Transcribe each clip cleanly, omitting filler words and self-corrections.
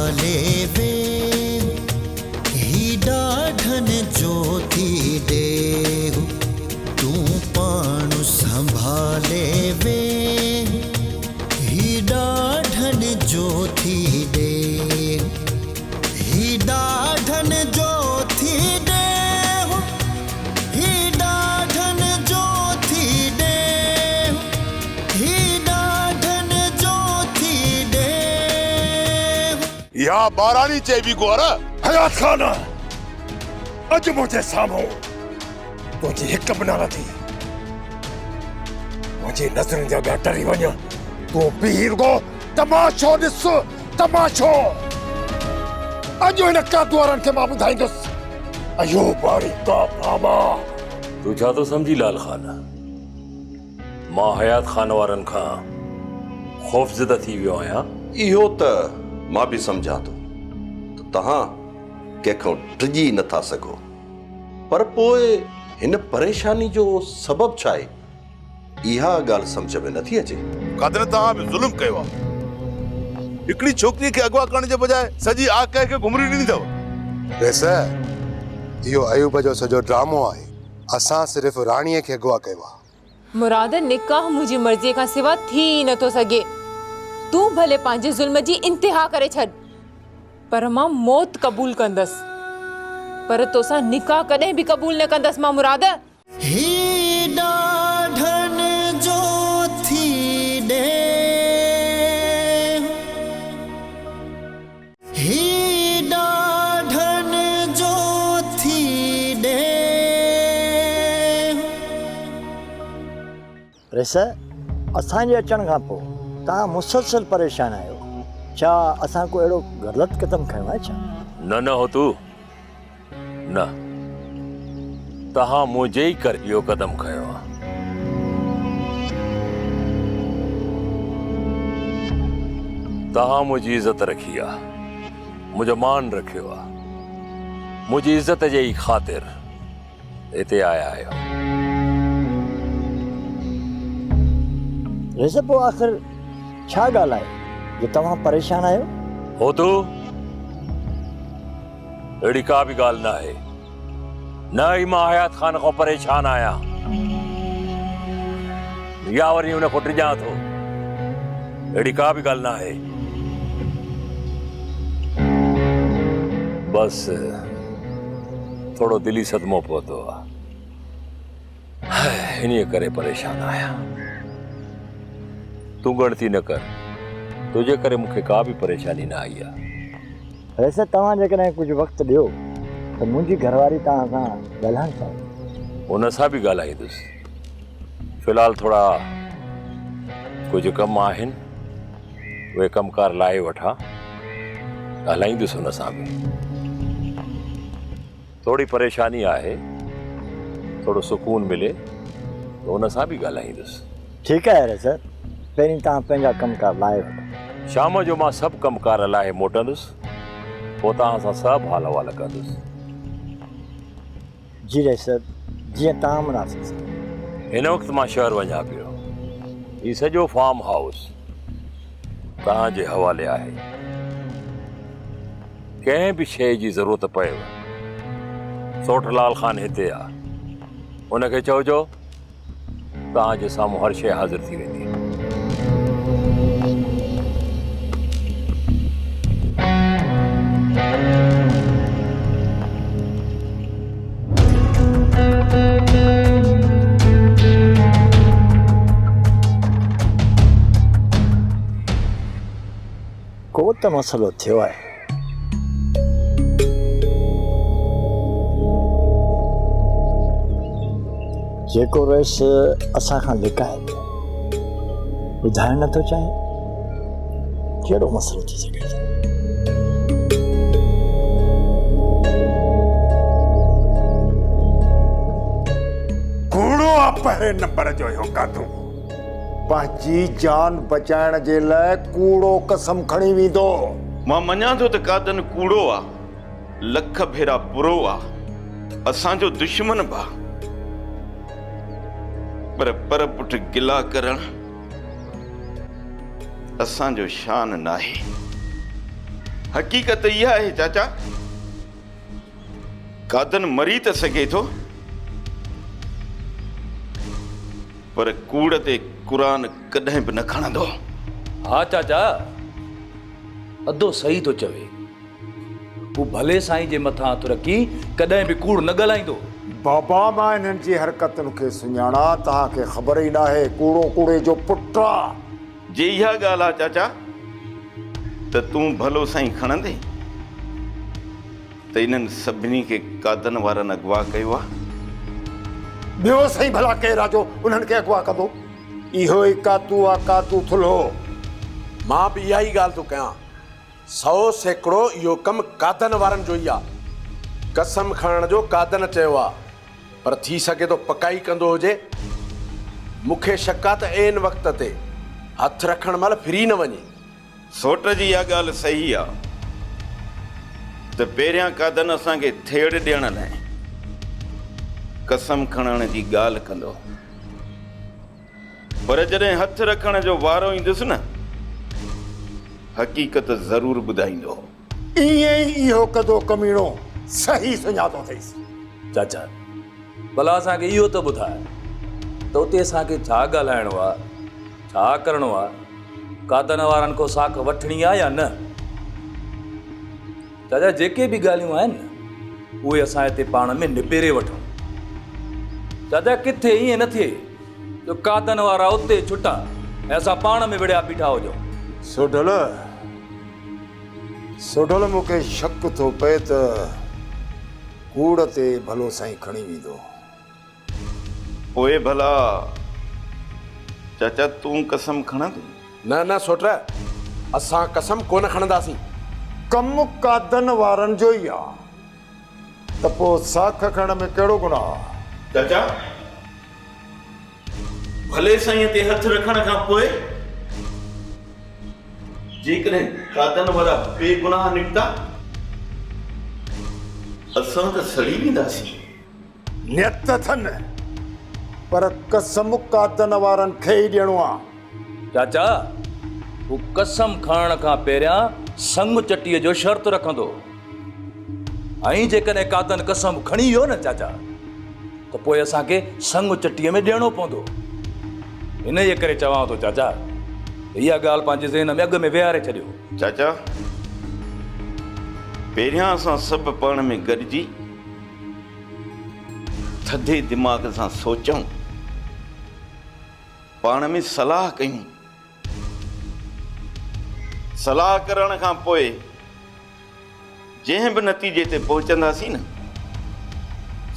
संभाले वे ही डाढ़न जो थी देहु तू पाणु संभाले वे ही डाढ़न जो थी देहु ही डाढ़न जो थी देहु ही डाढ़न जो थी देहु ही डाढ़न जो थी देहु। या बारानी चेबी गोर हयात खान अज मुझे सामो तुझी हिक बना थी मुझे नजरन जा डरी वञ तू पीर गो तमाशो ॾिस तमाशो अज हिन कातवारन खे मां ॿुधाईंदुसि अयो बारी का बाबा तू छा तो समझी लाल खान मां हयात खान वारन खां खौफज़दा थी वियो आहियां इहो त मां भी समझा तो तहां कंहिंखां डिॼी नथा सघो पर पोइ हिन परेशानी जो सबब छा आहे इहा ॻाल्हि समझ में नथी अचे। कदर तहां भी जुल्म कयो आहे हिकड़ी छोकरी के अगवा करण जे बजाय सजी आग कह के घुमरी ॾिनी अथव। वैसे इहो अयूब जो सॼो ड्रामो आहे असां सिर्फ़ राणीअ खे अगवा कयो आहे। मुराद निकाह मुंहिंजी मर्ज़ीअ खां सिवा थी नथो सघे तूं भले पंहिंजे ज़ुल्म जी इंतिहा करे छॾ पर मां मौत क़बूल कंदसि पर तोसां निकाह कॾहिं बि क़बूल न कंदसि मां मुराद। ही डाढ़न जो थी दे ही डाढ़न जो थी दे। वैसे असांजे अचण खां पोइ तव्हां मुसलसल परेशान आहियो छा असां को अहिड़ो ग़लति क़दम खयो आहे छा? न न हो तू न तहां मुझे ही कर इहो कदम खयो आहे। तहां मुझी इज्जत रखी आहे मुझो मान रखियो आहे मुझी इज्जत जे ही ख़ातिर हिते आया आहियो। वैसे पोइ आख़िर छा ॻाल्हि आहे जो तव्हां परेशान आहियो? हो तू अहिड़ी का भी ॻाल्हि न आहे न ही मां हयात खान खां परेशान आहियां या वरी हुन खां टिॼां थो अहिड़ी का भी ॻाल्हि न आहे। बस थोड़ो दिली सदमो पहुतो आहे इन्हीअ करे परेशान आहियां। तू गणती न कर तुझे करे मूंखे का भी परेशानी न आई आहे। वैसे तव्हां जेकॾहिं कुझु वक़्तु ॾियो त मुंहिंजी घरवारी तव्हां सां ॻाल्हाइणु चाहे उन सां बि ॻाल्हाईंदुसि फ़िलहाल थोड़ा कुछ कम आहिनि उहे कमकार लाहे वठां ॻाल्हाईंदुसि हुन सां बि। थोड़ी परेशानी आहे थोड़ो सुकून मिले त हुन सां बि ॻाल्हाईंदुसि। ठीकु आहे सर पहिरीं तव्हां पंहिंजा कमकार लाहे वठो शाम जो मां सभु कमकार लाहे मोटंदुसि पोइ तव्हां सां सभु हाल अहिवाल कंदुसि। जी सर जीअं तव्हां मुनासिब सम्झो। हिन वक़्तु मां शहर वञा पियो ही सॼो फार्म हाउस तव्हांजे हवाले आहे कंहिं बि शइ जी ज़रूरत पएव सोठलाल खान हिते आहे उनखे चइजो तव्हांजे साम्हूं हर शइ हाज़िर थी वेंदी। को त मसलो थियो आहे जेको रस असां खां लिकाए ॿुधाइण नथो चाहे कहिड़ो मसलो थी सघे। कूड़ो आहे पहिरें नंबर जो इहो कादो पंहिंजी जान बचाइण जे लाइ कूड़ो कसम खणी वेंदो। मां मञा थो त कादन कूड़ो आहे लख भेरा बुरो आहे असांजो दुश्मन बा पर पुट गिला करण असांजो शान नाहे। हक़ीक़त इहा आहे चाचा, कादन मरी त सघे थो, पर कूड़ ते क़ुरान कॾहिं बि न खणंदो। हाँ चाचा, अदो सही तो चवे। वो भले साईं जे मथां हथ रखी कॾहिं बि कूड़ न ॻाल्हाईंदो। बाबा मां इन्हनि जी हरकतुनि खे सुञाणा, तव्हांखे ख़बर ई न आहे कूड़ो कूड़े जो पुटु आहे। जे इहा ॻाल्हि आहे चाचा, त तूं भलो साईं खणंदे त इन्हनि सभिनी खे कादन वारनि अगवा कयो आहे। ॿियो साईं भला केरु आहे जो उन्हनि खे अगवा कंदो? इहो ई कातू आहे, कातू थुल्हो। मां बि इहा ई ॻाल्हि थो कयां, 100 सैकड़ो इहो कमु कादन वारनि जो ई आहे। कसम खणण जो कादन चयो आहे, पर थी सघे थो पकाई कंदो हुजे। मूंखे शक आहे त ऐन वक़्त ते हथ रखण महिल फिरी न वञे। सोट जी इहा ॻाल्हि सही आहे त पहिरियां कादन असांखे थेड़ ॾियण लाइ कसम खणण जी ॻाल्हि कंदो, पर जॾहिं हथ रखण जो वारो ईंदुसि न, हक़ीक़त ज़रूर ॿुधाईंदो। ईअं ई इहो कदो कमीणो सही सुञातो अथईसि। चाचा भला असांखे इहो त ॿुधाए त उते असांखे छा ॻाल्हाइणो आहे, छा करिणो आहे? कादन वारनि खां साख वठणी आहे या न? चाचा जेके बि ॻाल्हियूं आहिनि न, उहे असां हिते पाण में निबेरे वठूं। चाचा किथे ईअं न थिए जो कादन वारा उते छुटा ऐं असां पाण में विड़िया बीठा हुजूं। सोढल मूंखे शक थो पए त कूड़ ते भलो साईं खणी वेंदो। पोइ भला चाचा तूं कसम खणंदो? न न सोट, असां कसम कोन खणंदासीं। कमु कादन वारनि जो ई आहे, त पोइ साख खणण में कहिड़ो गुनाह? चाचा भले साईं ते हथ रखण खां पोइ जेकॾहिं कादन वारा बेगुनाह निकिता, असां त सड़ी वेंदासीं। नियत अथनि, पर कसम कादन वारनि खे ई ॾियणो आहे। चाचा वो कसम खणण खां पहिरियां संग चटीअ जो शर्त रखंदो, ऐं जेकॾहिं कादन कसम खणी वियो न चाचा, त पोइ असांखे संग चटीअ में ॾियणो पवंदो। इन जे करे चवां थो चाचा, इहा ॻाल्हि पंहिंजे ज़हन में अॻ में विहारे छॾियो। चाचा पहिरियां असां सभु पाण में गॾिजी थधे दिमाग़ सां सोचूं, पाण में सलाह कयूं। सलाह करण खां पोइ जंहिं बि नतीजे ते पहुचंदासीं न,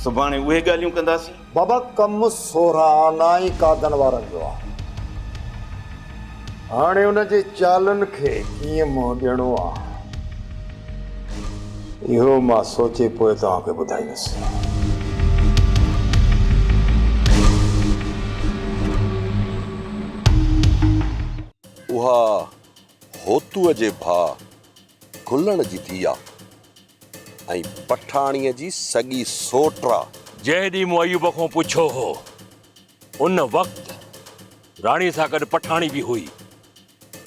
सुभाणे उहे ॻाल्हियूं कंदासीं। बाबा कमु सोराना ई कादन वारनि जो आहे। हाणे उन जे चालनि खे कीअं मुंहुं ॾियणो आहे, इहो मां सोचे पोइ तव्हांखे ॿुधाईंदुसि। उहा होतूअ जे भाउ खुलण जी थी आहे ऐं पठाणीअ जी सॻी सोट आहे। जंहिं ॾींहुं मूं अयूब खां पुछियो हो, उन वक़्तु राणी सां गॾु पठाणी बि हुई,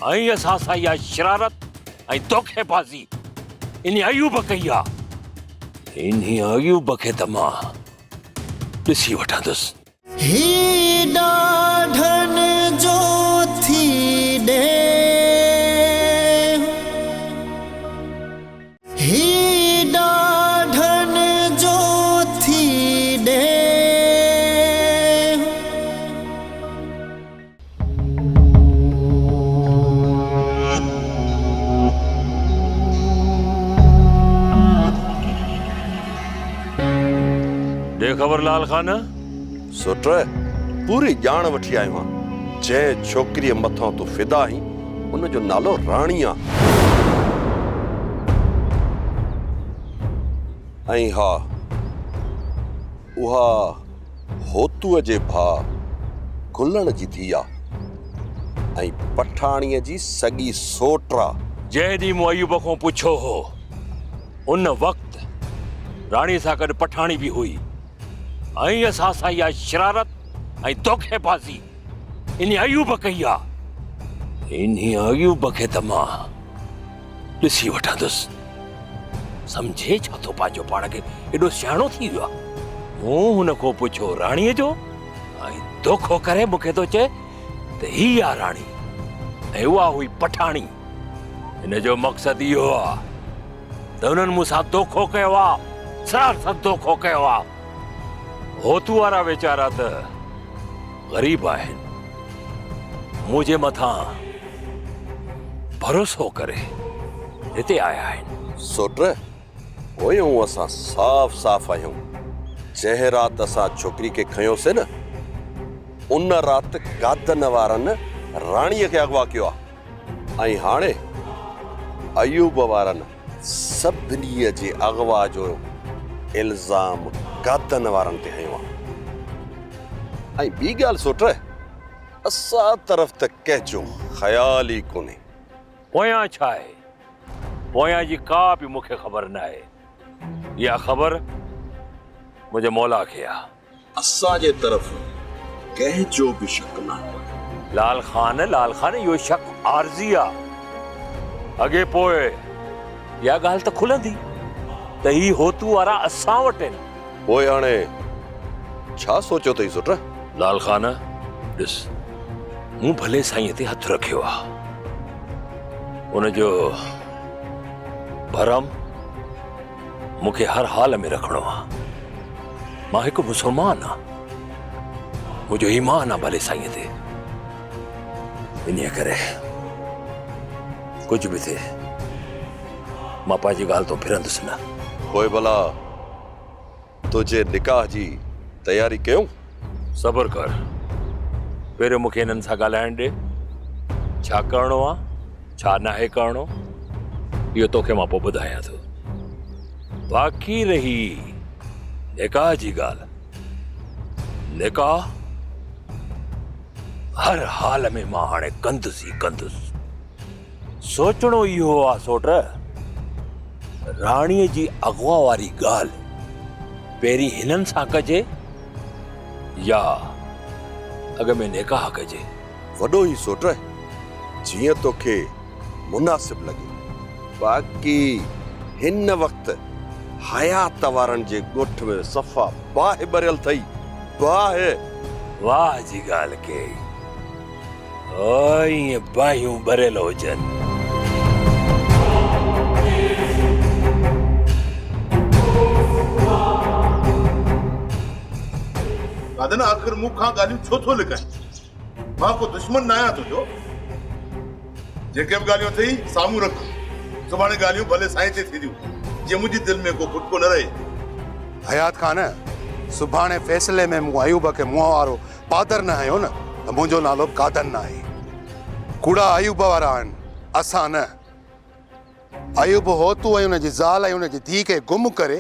ऐं असां सां इहा शरारत ऐं धोखेबाज़ी इन अयूब कई आहे। इन अयूब खे त मां ॾिसी वठंदुसि। ही ॾाढन जो थी ॾे, ही ॾाढन जो थी ॾे। ॾे ख़बर लाल खान। सुट पूरी ॼाण वठी आयो आहियां। जंहिं छोकिरीअ मथां तूं फिदा आहीं, उनजो नालो राणी आहे। ऐं हा, उहा होतूअ जे भाउ खुलण जी थी आहे ऐं पठाणीअ जी सॻी सोट आहे। जंहिं ॾींहुं मूं अयूब खां पुछियो हो, उन वक़्तु राणी सां गॾु पठाणी बि हुई, ऐं असां सां इहा शरारत ऐं धोखेबाज़ी इन अयूब कई आहे। इन अयूब खे त मां ॾिसी वठंदुसि सम्झे छा थो पंहिंजो पाण खे एॾो सियाणो थी वियो आहे। मूं हुन खां पुछियो राणीअ जो ऐं दोखो करे मूंखे थो चए त ही आहे राणी ऐं उहा हुई पठाणी। हिन जो मक़सदु इहो आहे त हुननि मूंसां दोखो कयो आहे, सरासर दोखो कयो आहे। होतू वारा वीचारा त ग़रीब आहिनि, मुंहिंजे मथां भरोसो करे हिते आया आहिनि। सोट पोयूं असां साफ़ साफ़ आहियूं। जंहिं राति असां छोकिरी खे खयोंसीं न उन राति कादन वारनि राणीअ खे अगवा कयो आहे ऐं हाणे अयूब वारनि सभिनी जे अगवा जो इल्ज़ाम कादन वारनि ते हयो आहे। ऐं ॿी ॻाल्हि सोट असां तरफ़ त कंहिंजो ख़्याल ई कोन्हे। पोयां छा आहे, पोयां जी का बि मूंखे ख़बर न आहे। इहा ख़बर मुंहिंजे मौला खे आहे। असांजे तरफ़ कंहिंजो बि शक न आहे। लाल खान इहो शक आरज़ी आहे। अॻे पोइ इहा ॻाल्हि त खुलंदी त ही होतू वारा असां वटि आहिनि। पोइ हाणे छा सोचियो अथई सुट? लाल खान ॾिस, मूं भले साईं ते हथु रखियो आहे, उनजो भरम मूंखे हर हाल में रखणो आहे। मां हिकु मुसलमान आहियां, मुंहिंजो ईमान आहे भले साईं ते। इन करे कुझु बि थिए मां पंहिंजी ॻाल्हि तो फिरंदुसि न। पोइ भला तुंहिंजे निकाह जी तयारी कयूं? सब्र कर, पहिरियों मूंखे हिननि सां ॻाल्हाइण ॾे। छा करिणो आहे छा न आहे करिणो इहो तोखे मां पोइ ॿुधायां थो। बाक़ी रही निकाह जी ॻाल्हि, निकाह हर हाल में मां हाणे कंदुसि ई कंदुसि। सोचणो इहो आहे सोट, राणीअ जी अगवा वारी ॻाल्हि पहिरीं हिननि सां कजे या अॻ में निकाह कजे। वॾो ई सोट जीअं तोखे मुनासिब लॻे। बाक़ी हिन वक़्तु हयात वारनि जे ॻोठ में सफ़ा बाहि भरियल अथई, बाहि। वाह जी ॻाल्हि कई, ईअं बाहियूं भरियल हुजनि। कादन आख़िर मूं खां ॻाल्हियूं छो थो लिकाई? मां को दुश्मन न आहियां तुंहिंजो। जेके बि ॻाल्हियूं अथई साम्हूं रख, सुभाणे ॻाल्हियूं भले साईं ते थींदियूं, जीअं मुंहिंजे दिलि में को खुटको न रहे। हयात खान सुभाणे फ़ैसिले में मूं अयूब खे मुंहं वारो पादर न हयो न त मुंहिंजो नालो कादन न आहे। कूड़ा अयूब वारा आहिनि, असां न। अयूब होतू ऐं हुनजी ज़ाल ऐं हुनजी धीउ खे गुम करे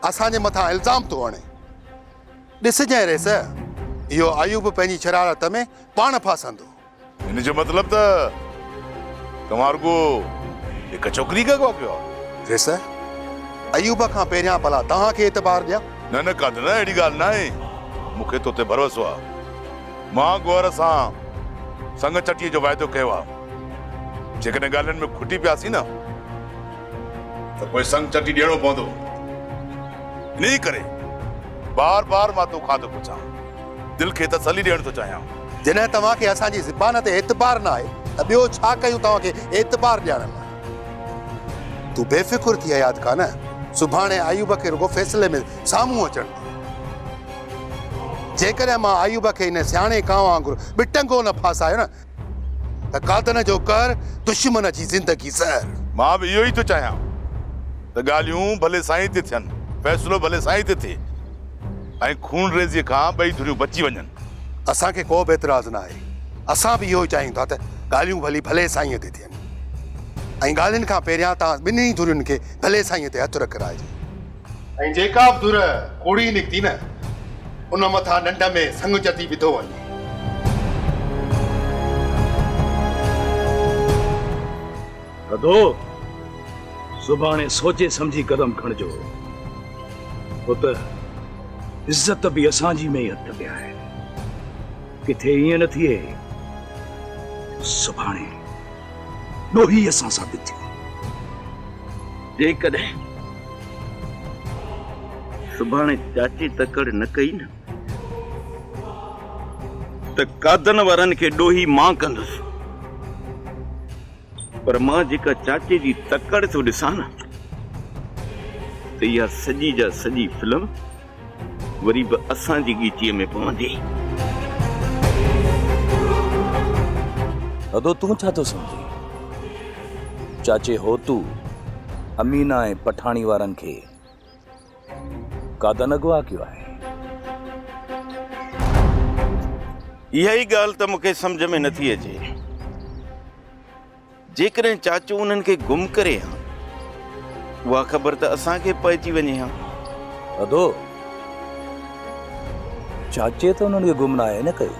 असांजे मथां इल्ज़ाम थो हणे। ॾिसजांइ रेस, इहो अयूब पंहिंजी शरारत में पाण फासंदो। हिन जो मतिलब त तव्हां रुगो हिक छोकिरी खे अगवा कयो आहे? रेस, अयूब खां पहिरियां भला तव्हांखे एतबार ॾियां? न न कादन, अहिड़ी ॻाल्हि न आहे। मूंखे तो ते भरोसो आहे। मां गौर सां संग चटीअ जो वाइदो कयो आहे। जेकॾहिं ॻाल्हियुनि में खुटी पियासीं न त पोइ संग चटी ॾियणो पवंदो। इन करे बार बार मां तोखां थो पुछां, दिलि खे तसली ॾियण थो चाहियां। जॾहिं तव्हांखे असांजी ज़बान ते एतबार न आहे त ॿियो छा कयूं तव्हांखे एतबार ॾियण लाइ? तूं बेफ़िक्र थी हयात खान, सुभाणे अयूब खे रुगो फ़ैसिले में साम्हूं अचण दे। जेकॾहिं मां अयूब खे इन सियाणे कांव वांगुरु ॿिटंगो न फासायो न त कादन जो कर दुश्मन जी ज़िंदगी ज़हर। मां बि इहो ई थो चाहियां त ॻाल्हियूं भले साईं ते थियनि, फ़ैसिलो भले साईं ते थिए ऐं खून रेज़ीअ खां ॿई धुरियूं बची वञनि। असांखे को बि एतिराज़ न आहे। असां बि इहो ई चाहियूं था त ॻाल्हियूं भले साईं ते थियनि ऐं ॻाल्हियुनि खां पहिरियां तव्हां ॿिन्ही धुरियुनि खे भले साईं ते हथु रखाइजे। ऐं जेका बि धुर कूड़ी निकिती न उन मथां नंढ में संग चती विधो वञे। कदो सुभाणे सोचे समझी कदम खणजो। पुत इज्जत भी असांजी में ही हथ में आहे। किथे ईअं न थिए सुभाणे ॾोही असां साबित थी। जेकॾहिं सुभाणे चाची तकड़ न कई न त कादन वारनि खे ॾोही मां कंदुसि। पर मां जेका चाचे जी तकड़ थो ॾिसां न त इहा सॼी जा सॼी फिल्म वरी बि असांजी गीचीअ में पवंदी। अदो तूं छा थो सम्झी? चाचे हो तू अमीना ऐं पठाणी वारनि खे कादन अगवा कयो आहे। इहा ई ॻाल्हि त मूंखे सम्झ में नथी अचे। जेकॾहिं चाचो उन्हनि खे गुम करे हा उहा ख़बर त असांखे पइजी वञे हा। अदो चाचे त उन्हनि खे गुमनाह न कयो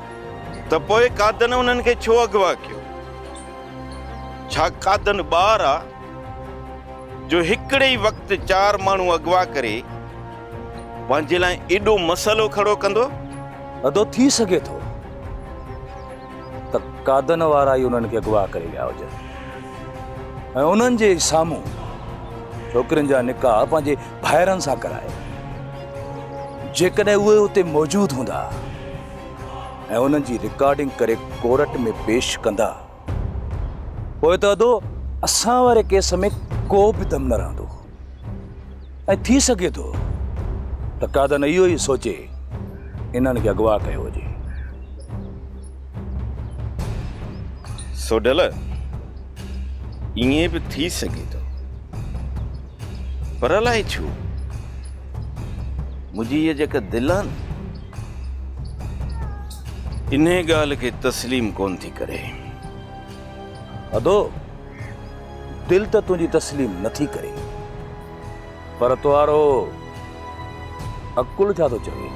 त पोइ कादन उन्हनि खे छो अगवा कयो? छा कादन ॿार आहे जो हिकिड़े ई वक़्तु 4 माण्हू अगवा करे पंहिंजे लाइ एॾो मसइलो खड़ो कंदो? अदो थी सघे थो त कादन वारा ई उन्हनि खे अगवा करे विया हुजनि ऐं उन्हनि जे साम्हूं छोकिरियुनि जा निकाह पंहिंजे भाइरनि सां कराए। जेकॾहिं उहे उते मौजूदु हूंदा ऐं उन्हनि जी रिकॉर्डिंग करे कोर्ट में पेश कंदा पोइ त अदो असां वारे केस में को बि दम न रहंदो। ऐं थी सघे थो त कादन इहो ई सोचे इन्हनि खे अगवा कयो हुजे। सोडल ईअं बि थी सघे थो, पर अलाए छो मुंहिंजी इहा जेका दिलि आहे न इन ॻाल्हि खे तस्लीम कोन थी करे। अदो दिल त तुंहिंजी तस्लीम नथी करे, पर तुआरो अकुल छा थो चवे?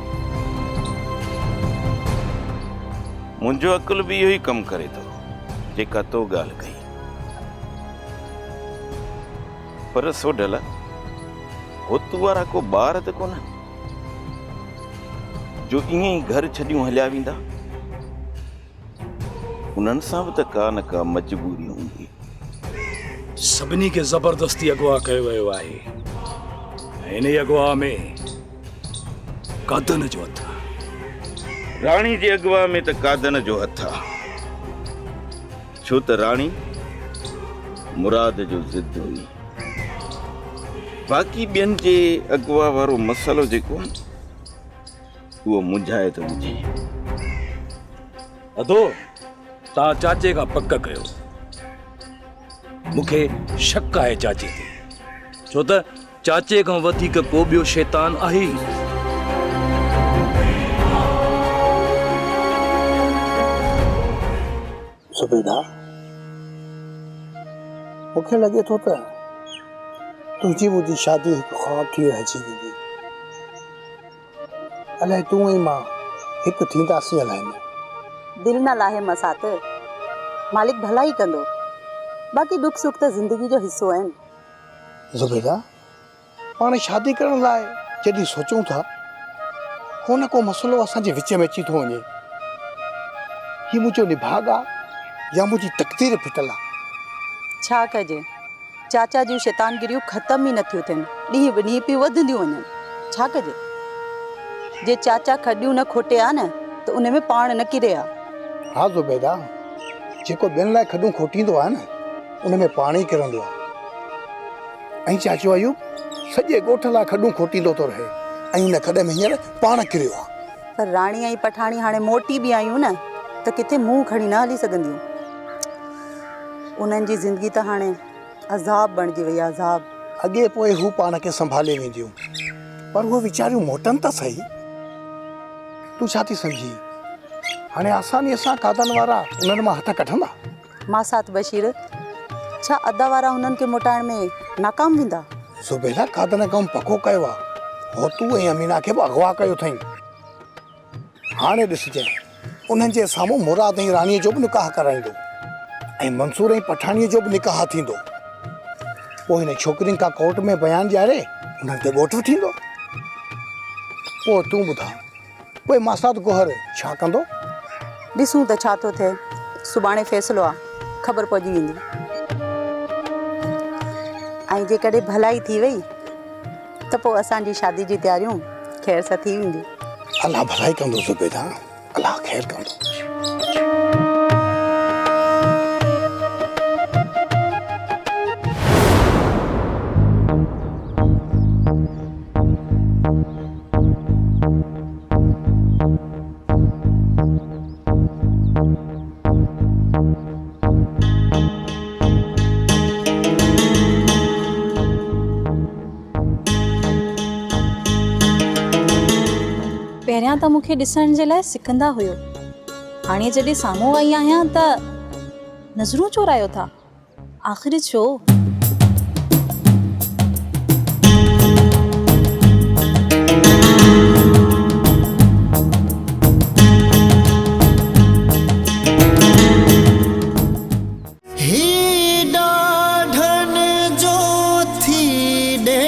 मुंहिंजो अकुल बि इहो ई कमु करे थो जेका तो ॻाल्हि कई। पर सोडल होतू वारा को ॿार त कोन जो ईअं ई घर छॾियूं हलिया वेंदा। उन्हनि सां बि त का न का मजबूरी हूंदी। सभिनी खे ज़बरदस्ती अगवा कयो वियो आहे ऐं इन अगवा में कादन जो हथ आहे। राणी जे अगवा में त कादन जो हथ आहे, छो त राणी मुराद जो ज़िद हुई। बाक़ी ॿियनि जे अगवा वारो मसइलो जेको आहे उहो मुंझाए थो वञे। अदो तव्हां चाचे खां पक कयो। मूंखे शक आहे चाचे ते, छो त चाचे खां वधीक को ॿियो शैतान आहे ई। सुबेदा मूंखे लॻे थो त तुंहिंजी मुंहिंजी शादी हिकु ख़्वाब थी रहिजी वेंदी। अलाए तूं ऐं मां हिकु थींदासीं अलाए न। दिल न लाहे मसात, मालिक भला ही कंदो। बाक़ी दुख सुख त जिंदगी जो हिस्सो आहिनि। ज़ुबैदा पाण शादी करण लाइ जॾहिं सोचूं था को न को मसइलो असांजे विच में अची थो वञे। हीउ मुंहिंजो निभाग आहे या मुंहिंजी तक़दीर फिटल आहे? छा कजे, चाचा जूं शैतानगिरियूं ख़त्म ई नथियूं थियनि, ॾींहं ब ॾींहं पियूं वधंदियूं वञनि। छा कजे, जे चाचा खॾियूं न खोटे आ न त उन में पाण न किरे आ। हा ज़ुबैदा, जेको ॿियनि लाइ खॾूं खोटींदो आहे न उन में पाण ई किरंदो आहे। ऐं चाचो अयूब सॼे ॻोठ लाइ खॾूं खोटींदो थो रहे ऐं हिन खॾे में हींअर पाण किरियो आहे। पर राणी ऐं पठाणी हाणे मोटी बि आयूं न त किथे मुंहुं खणी न हली सघंदियूं। उन्हनि जी ज़िंदगी त हाणे अज़ाब बणिजी वई आहे, अज़ाब। अॻे पोइ हू पाण खे संभाले वेंदियूं, पर उहे वीचारियूं मोटनि त सही। तूं छा थी सम्झी, हाणे आसानीअ सां कादन वारा उन्हनि मां हथ कढंदा? मासात बशीर, छा अदा वारा हुननि खे मोटाइण में नाकाम वेंदा? ज़ुबैदा कादन कमु पको कयो आहे। हो तूं ऐं अमीना खे बि अगवा कयो अथई। हाणे ॾिसजांइ, उन्हनि जे साम्हूं मुराद ऐं राणीअ जो बि निकाह कराईंदो ऐं मंसूर ऐं पठाणीअ जो बि निकाह थींदो। पोइ हिन छोकिरियुनि खां कोर्ट में बयानु ॾियारे उन्हनि ते ॻोठु थींदो। पोइ तूं ॿुधा, पोइ मासात गोहर छा कंदो? ॾिसूं त छा थो थिए। सुभाणे फ़ैसिलो आहे, ख़बर पइजी वेंदी। ऐं जेकॾहिं भलाई थी वई त पोइ असांजी शादी जी तयारियूं ख़ैर सां थी वेंदियूं। अलाह भलाई कंदो ज़ुबैदा, अलाह ख़ैर कंदो। पहिरियां त मूंखे ॾिसण जे लाइ सिकंदा हुयो, हाणे जॾहिं साम्हूं आई आहियां त नज़रूं चोरायो था। आख़िर छो? ही ॾाढनि जो थी ॾे,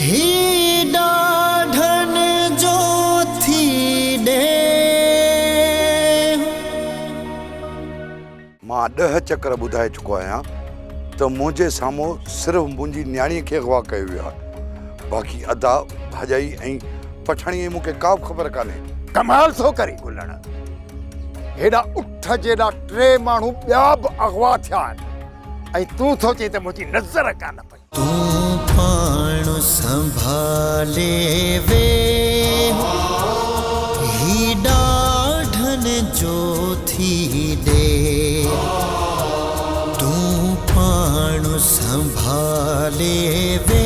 ही ॾाढनि जो थी ॾे। मां 10 चक्कर ॿुधाए चुको आहियां त मुंहिंजे साम्हूं सिर्फ़ु मुंहिंजी न्याणीअ खे अगवा कयो वियो आहे, बाक़ी अदा भाॼाई ऐं पठाणीअ मूंखे का बि ख़बर कान्हे। कमाल थो करी गुलण, हेॾा उठ जेॾा 3 माण्हू ॿिया बि अगवा थिया आहिनि ऐं तूं थो चई त मुंहिंजी नज़र कान पई। तूं पाण संभाले वे, ही ॾाढनि जो थी ॾे। तूं पाण संभाले वे,